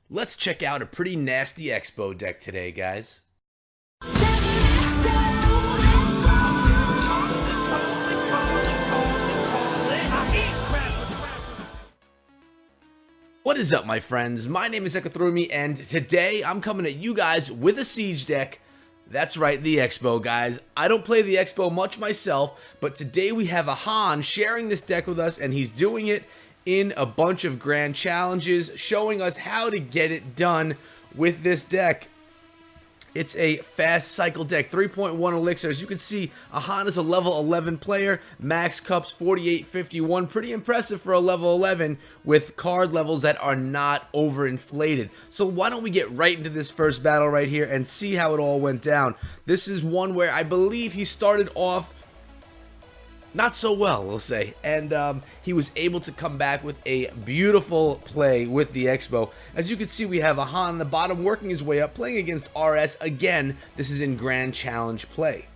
Let's check out a pretty nasty Expo deck today, guys. What is up, my friends? My name is Ekathrumi, and today I'm coming at you guys with a siege deck. That's right, the Expo, guys. I don't play the Expo much myself, but today we have Ahaan sharing this deck with us, and he's doing it in a bunch of grand challenges, showing us how to get it done with this deck. It's a fast cycle deck, 3.1 elixir. As you can see, Ahaan is a level 11 player, max cups 4851, pretty impressive for a level 11 with card levels that are not overinflated. So why don't we get right into this first battle right here and see how it all went down. This is one where I believe he started off not so well, we'll say, and he was able to come back with a beautiful play with the Expo. As you can see, we have Ahaan on the bottom working his way up, playing against RS. Again, this is in Grand Challenge play.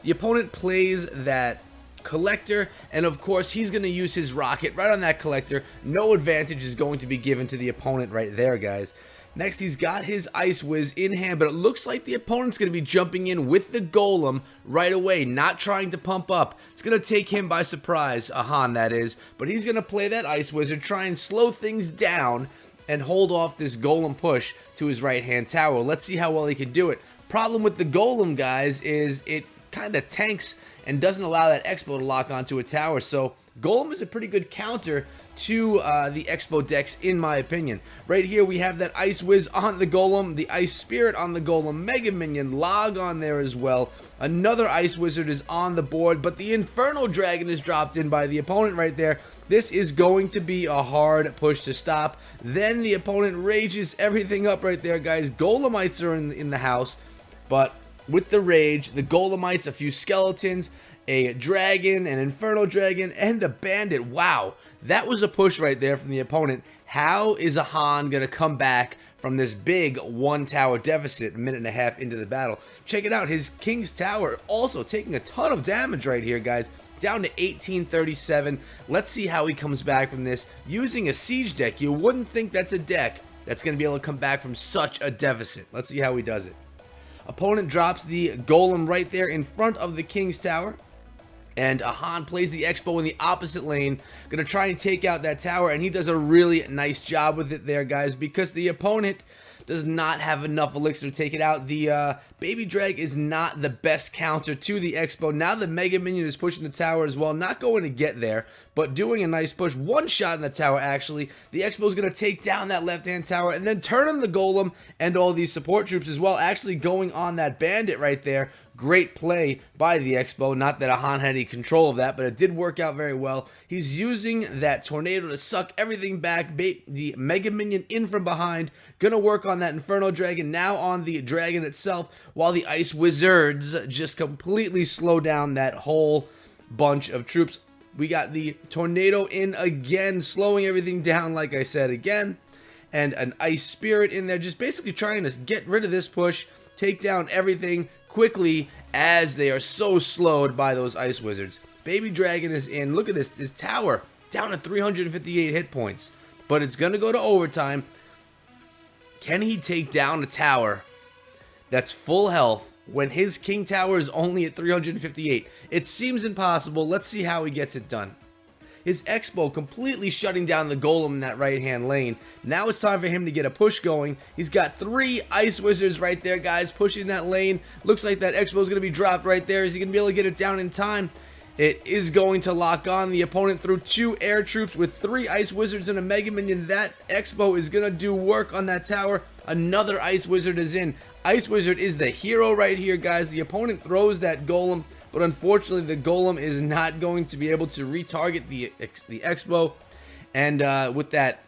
The opponent plays that collector, and of course he's going to use his rocket right on that collector. No advantage is going to be given to the opponent right there, guys. Next, he's got his Ice Wiz in hand, but it looks like the opponent's going to be jumping in with the Golem right away, not trying to pump up. It's going to take him by surprise, Ahaan that is, but he's going to play that Ice Wizard, try and slow things down, and hold off this Golem push to his right-hand tower. Let's see how well he can do it. Problem with the Golem, guys, is it kind of tanks and doesn't allow that Expo to lock onto a tower, so Golem is a pretty good counter to the Expo decks, in my opinion. Right here we have that Ice Wiz on the Golem, the Ice Spirit on the Golem, Mega Minion, Log on there as well. Another Ice Wizard is on the board, but the Inferno Dragon is dropped in by the opponent right there. This is going to be a hard push to stop. Then the opponent rages everything up right there, guys. Golemites are in the house, but with the rage, the Golemites, a few skeletons, a dragon, an Inferno Dragon, and a bandit. Wow, that was a push right there from the opponent. How is Ahaan going to come back from this big one tower deficit a minute and a half into the battle? Check it out, his King's Tower also taking a ton of damage right here, guys. Down to 1837. Let's see how he comes back from this using a siege deck. You wouldn't think that's a deck that's going to be able to come back from such a deficit. Let's see how he does it. Opponent drops the Golem right there in front of the King's Tower. And Ahaan plays the Expo in the opposite lane. Gonna try and take out that tower, and he does a really nice job with it there, guys, because the opponent does not have enough elixir to take it out. The Baby Drag is not the best counter to the Expo. Now the Mega Minion is pushing the tower as well. Not going to get there, but doing a nice push. One shot in the tower, actually. The Expo is going to take down that left-hand tower and then turn on the Golem and all these support troops as well. Actually going on that Bandit right there. Great play by the Expo. Not that Ahaan had any control of that, but it did work out very well. He's using that tornado to suck everything back. The Mega Minion in from behind. Gonna work on that Inferno Dragon. Now on the Dragon itself, while the Ice Wizards just completely slow down that whole bunch of troops. We got the tornado in again, slowing everything down, like I said again. And an Ice Spirit in there, just basically trying to get rid of this push, take down everything quickly as they are so slowed by those Ice Wizards. Baby Dragon is in. Look at this. His tower down to 358 hit points. But it's going to go to overtime. Can he take down a tower that's full health when his King Tower is only at 358? It seems impossible. Let's see how he gets it done. His Expo completely shutting down the Golem in that right-hand lane. Now it's time for him to get a push going. He's got 3 Ice Wizards right there, guys, pushing that lane. Looks like that Expo is going to be dropped right there. Is he going to be able to get it down in time? It is going to lock on. The opponent threw 2 air troops with 3 Ice Wizards and a Mega Minion. That Expo is going to do work on that tower. Another Ice Wizard is in. Ice Wizard is the hero right here, guys. The opponent throws that Golem, but unfortunately the Golem is not going to be able to retarget the Expo. And with that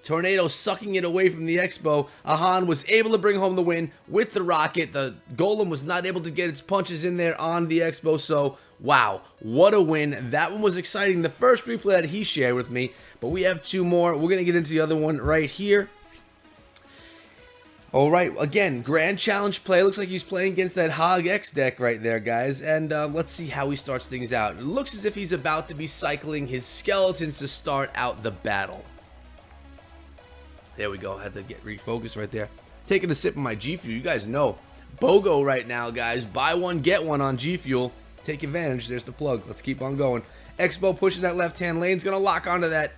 tornado sucking it away from the Expo, Ahaan was able to bring home the win with the rocket. The Golem was not able to get its punches in there on the Expo, so wow, what a win. That one was exciting, the first replay that he shared with me, but we have 2 more. We're going to get into the other one right here. Alright, again, Grand Challenge play. Looks like he's playing against that Hog X deck right there, guys. And let's see how he starts things out. It looks as if he's about to be cycling his skeletons to start out the battle. There we go. I had to get refocused right there. Taking a sip of my G Fuel. You guys know BOGO right now, guys. Buy one, get one on G Fuel. Take advantage. There's the plug. Let's keep on going. Expo pushing that left-hand lane. Is going to lock onto that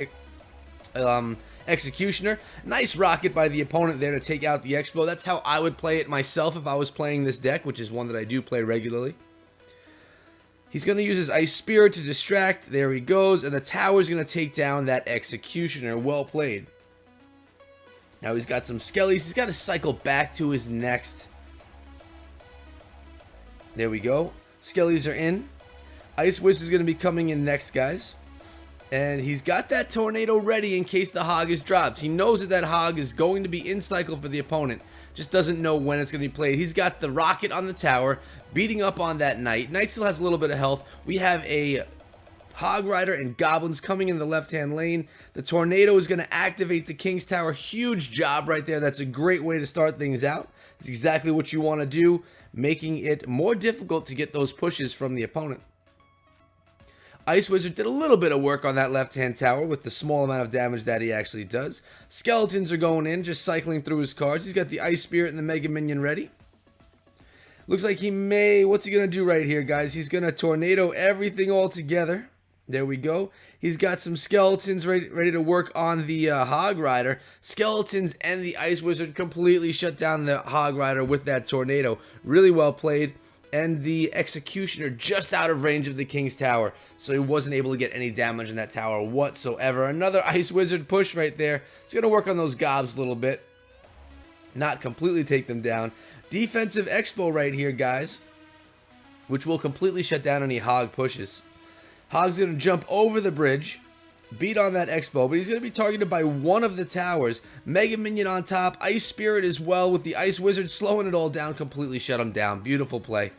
Executioner. Nice rocket by the opponent there to take out the Expo. That's how I would play it myself if I was playing this deck, which is one that I do play regularly. He's going to use his Ice Spirit to distract. There he goes. And the tower's going to take down that Executioner. Well played. Now he's got some Skellies. He's got to cycle back to his next. There we go. Skellies are in. Ice Wizard is going to be coming in next, guys. And he's got that Tornado ready in case the Hog is dropped. He knows that that Hog is going to be in cycle for the opponent. Just doesn't know when it's going to be played. He's got the Rocket on the tower, beating up on that Knight. Knight still has a little bit of health. We have a Hog Rider and Goblins coming in the left-hand lane. The Tornado is going to activate the King's Tower. Huge job right there. That's a great way to start things out. It's exactly what you want to do, making it more difficult to get those pushes from the opponent. Ice Wizard did a little bit of work on that left-hand tower with the small amount of damage that he actually does. Skeletons are going in, just cycling through his cards. He's got the Ice Spirit and the Mega Minion ready. Looks like he may... What's he going to do right here, guys? He's going to Tornado everything all together. There we go. He's got some Skeletons ready to work on the Hog Rider. Skeletons and the Ice Wizard completely shut down the Hog Rider with that Tornado. Really well played. And the Executioner just out of range of the King's Tower, so he wasn't able to get any damage in that tower whatsoever. Another Ice Wizard push right there. He's going to work on those gobs a little bit. Not completely take them down. Defensive Expo right here, guys, which will completely shut down any Hog pushes. Hog's going to jump over the bridge, beat on that Expo, but he's going to be targeted by one of the towers. Mega Minion on top, Ice Spirit as well, with the Ice Wizard slowing it all down, completely shut him down. Beautiful play.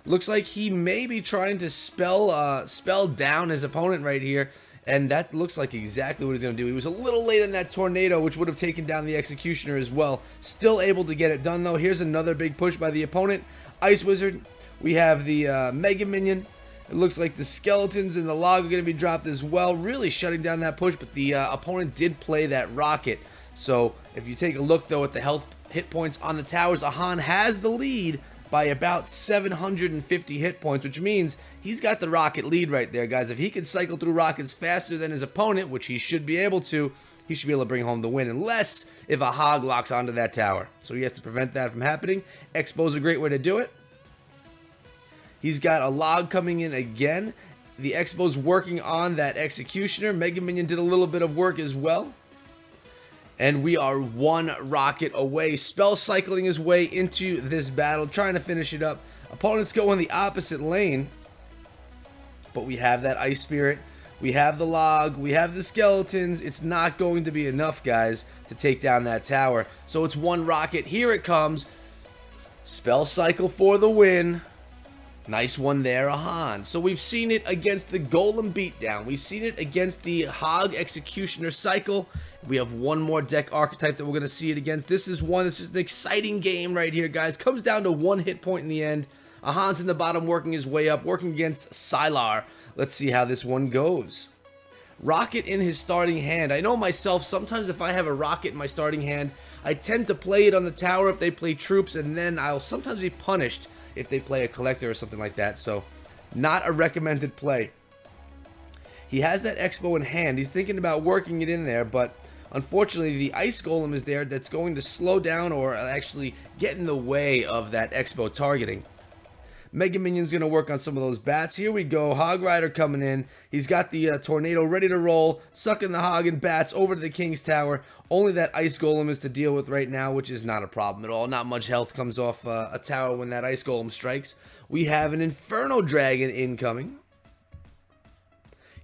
Looks like he may be trying to spell down his opponent right here, and that looks like exactly what he's going to do. He was a little late in that Tornado, which would have taken down the Executioner as well. Still able to get it done, though. Here's another big push by the opponent. Ice Wizard. We have the Mega Minion. It looks like the Skeletons and the Log are going to be dropped as well, really shutting down that push, but the opponent did play that Rocket. So if you take a look, though, at the health hit points on the towers, Ahaan has the lead by about 750 hit points, which means he's got the Rocket lead right there, guys. If he can cycle through Rockets faster than his opponent, which he should be able to, he should be able to bring home the win, unless if a Hog locks onto that tower. So he has to prevent that from happening. Expo's a great way to do it. He's got a Log coming in again. The Expo's working on that Executioner. Mega Minion did a little bit of work as well. And we are one Rocket away. Spell cycling his way into this battle, trying to finish it up. Opponents go in the opposite lane. But we have that Ice Spirit. We have the Log. We have the Skeletons. It's not going to be enough, guys, to take down that tower. So it's one Rocket. Here it comes. Spell cycle for the win. Nice one there, Ahaan. So we've seen it against the Golem Beatdown. We've seen it against the Hog Executioner cycle. We have one more deck archetype that we're going to see it against. This is one. This is an exciting game right here, guys. Comes down to one hit point in the end. Ahaan's in the bottom working his way up, working against Sylar. Let's see how this one goes. Rocket in his starting hand. I know myself, sometimes if I have a Rocket in my starting hand, I tend to play it on the tower if they play troops, and then I'll sometimes be punished if they play a collector or something like that. So, not a recommended play. He has that Expo in hand. He's thinking about working it in there, but unfortunately, the Ice Golem is there that's going to slow down or actually get in the way of that Expo targeting. Mega Minion's going to work on some of those bats. Here we go. Hog Rider coming in. He's got the Tornado ready to roll, sucking the Hog and bats over to the King's Tower. Only that Ice Golem is to deal with right now, which is not a problem at all. Not much health comes off a tower when that Ice Golem strikes. We have an Inferno Dragon incoming.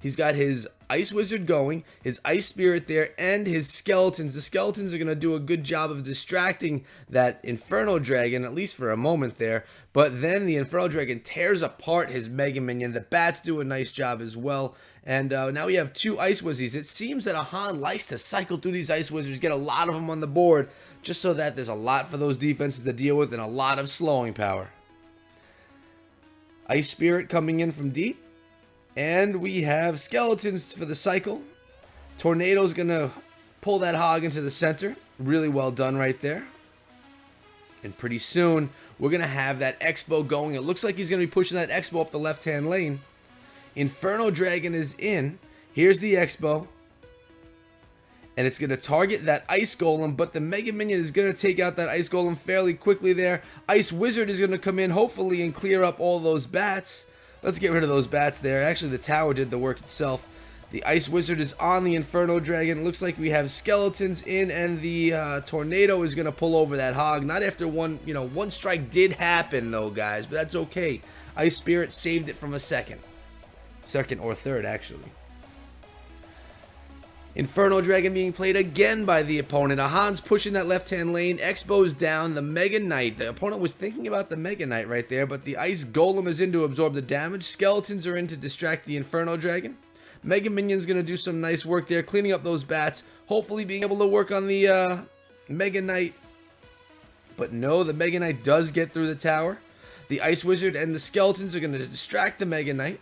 He's got his Ice Wizard going, his Ice Spirit there, and his Skeletons. The Skeletons are going to do a good job of distracting that Inferno Dragon, at least for a moment there. But then the Inferno Dragon tears apart his Mega Minion. The bats do a nice job as well. And now we have two Ice Wizards. It seems that Ahaan likes to cycle through these Ice Wizards, get a lot of them on the board, just so that there's a lot for those defenses to deal with and a lot of slowing power. Ice Spirit coming in from deep. And we have Skeletons for the cycle. Tornado's going to pull that hog into the center. Really well done right there. And pretty soon, we're going to have that Expo going. It looks like he's going to be pushing that Expo up the left-hand lane. Inferno Dragon is in. Here's the Expo. And it's going to target that Ice Golem, but the Mega Minion is going to take out that Ice Golem fairly quickly there. Ice Wizard is going to come in, hopefully, and clear up all those bats. Let's get rid of those bats there. Actually, the tower did the work itself. The Ice Wizard is on the Inferno Dragon. Looks like we have skeletons in, and the Tornado is going to pull over that hog. Not after one, one strike did happen, though, guys, but that's okay. Ice Spirit saved it from a second. Second or third, actually. Inferno Dragon being played again by the opponent. Ahaan's pushing that left-hand lane. Expo's down. The Mega Knight. The opponent was thinking about the Mega Knight right there, but the Ice Golem is in to absorb the damage. Skeletons are in to distract the Inferno Dragon. Mega Minion's going to do some nice work there, cleaning up those bats. Hopefully being able to work on the Mega Knight. But no, the Mega Knight does get through the tower. The Ice Wizard and the Skeletons are going to distract the Mega Knight.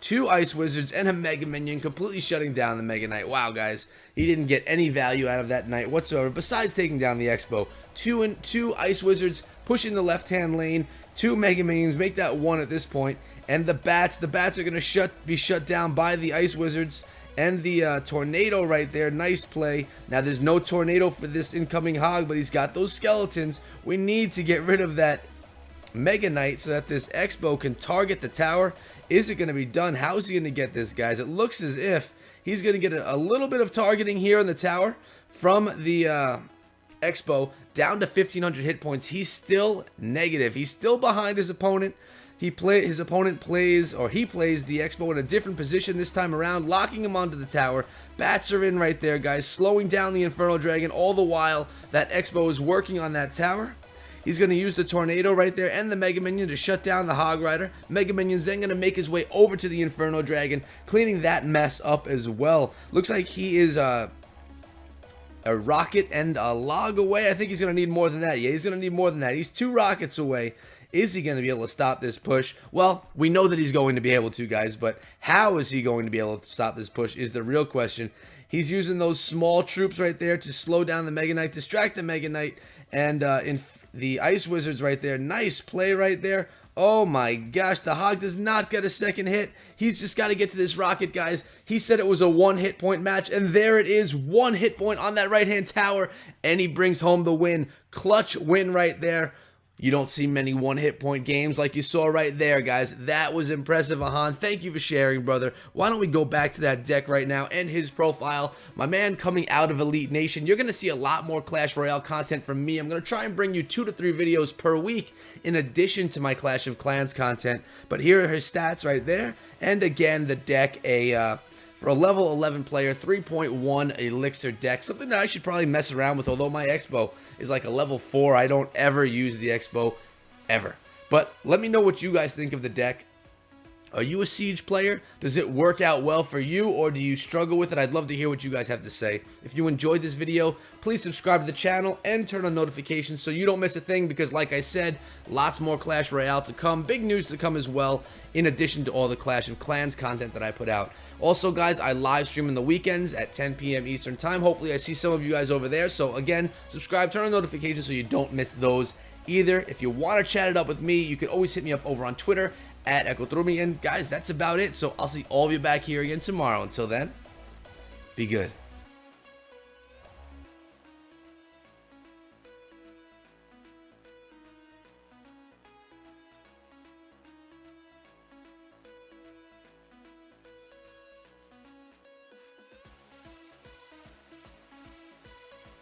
2 Ice Wizards and a Mega Minion completely shutting down the Mega Knight. Wow, guys. He didn't get any value out of that Knight whatsoever, besides taking down the Expo. 2 Ice Wizards pushing the left-hand lane. 2 Mega Minions make that 1 at this point. And the bats are going to be shut down by the Ice Wizards and the Tornado right there. Nice play. Now, there's no Tornado for this incoming hog, but he's got those skeletons. We need to get rid of that Mega Knight so that this Expo can target the tower. Is it going to be done? How is he going to get this, guys? It looks as if he's going to get a little bit of targeting here in the tower from the Expo down to 1,500 hit points. He's still negative. He's still behind his opponent. His opponent plays the Expo in a different position this time around, locking him onto the tower. Bats are in right there, guys, slowing down the Inferno Dragon all the while that Expo is working on that tower. He's going to use the Tornado right there and the Mega Minion to shut down the Hog Rider. Mega Minion's then going to make his way over to the Inferno Dragon, cleaning that mess up as well. Looks like he is a rocket and a log away. I think he's going to need more than that. Yeah, he's going to need more than that. He's 2 rockets away. Is he going to be able to stop this push? Well, we know that he's going to be able to, guys, but how is he going to be able to stop this push is the real question. He's using those small troops right there to slow down the Mega Knight, distract the Mega Knight, and the Ice Wizards right there. Nice play right there. Oh my gosh, the Hog does not get a second hit. He's just got to get to this rocket, guys. He said it was a 1 hit point match, and there it is. 1 hit point on that right-hand tower, and he brings home the win. Clutch win right there. You don't see many 1 hit point games like you saw right there, guys. That was impressive, Ahaan. Thank you for sharing, brother. Why don't we go back to that deck right now and his profile. My man coming out of Elite Nation. You're going to see a lot more Clash Royale content from me. I'm going to try and bring you 2 to 3 videos per week in addition to my Clash of Clans content. But here are his stats right there. And again, the deck, for a level 11 player, 3.1 elixir deck. Something that I should probably mess around with, although my Expo is like a level 4. I don't ever use the Expo, ever. But let me know what you guys think of the deck. Are you a Siege player? Does it work out well for you, or do you struggle with it? I'd love to hear what you guys have to say. If you enjoyed this video, please subscribe to the channel and turn on notifications so you don't miss a thing, because like I said, lots more Clash Royale to come. Big news to come as well, in addition to all the Clash of Clans content that I put out. Also, guys, I live stream on the weekends at 10 p.m. Eastern Time. Hopefully, I see some of you guys over there. So, again, subscribe, turn on notifications so you don't miss those either. If you want to chat it up with me, you can always hit me up over on Twitter at @EchoThrough. And, guys, that's about it. So, I'll see all of you back here again tomorrow. Until then, be good.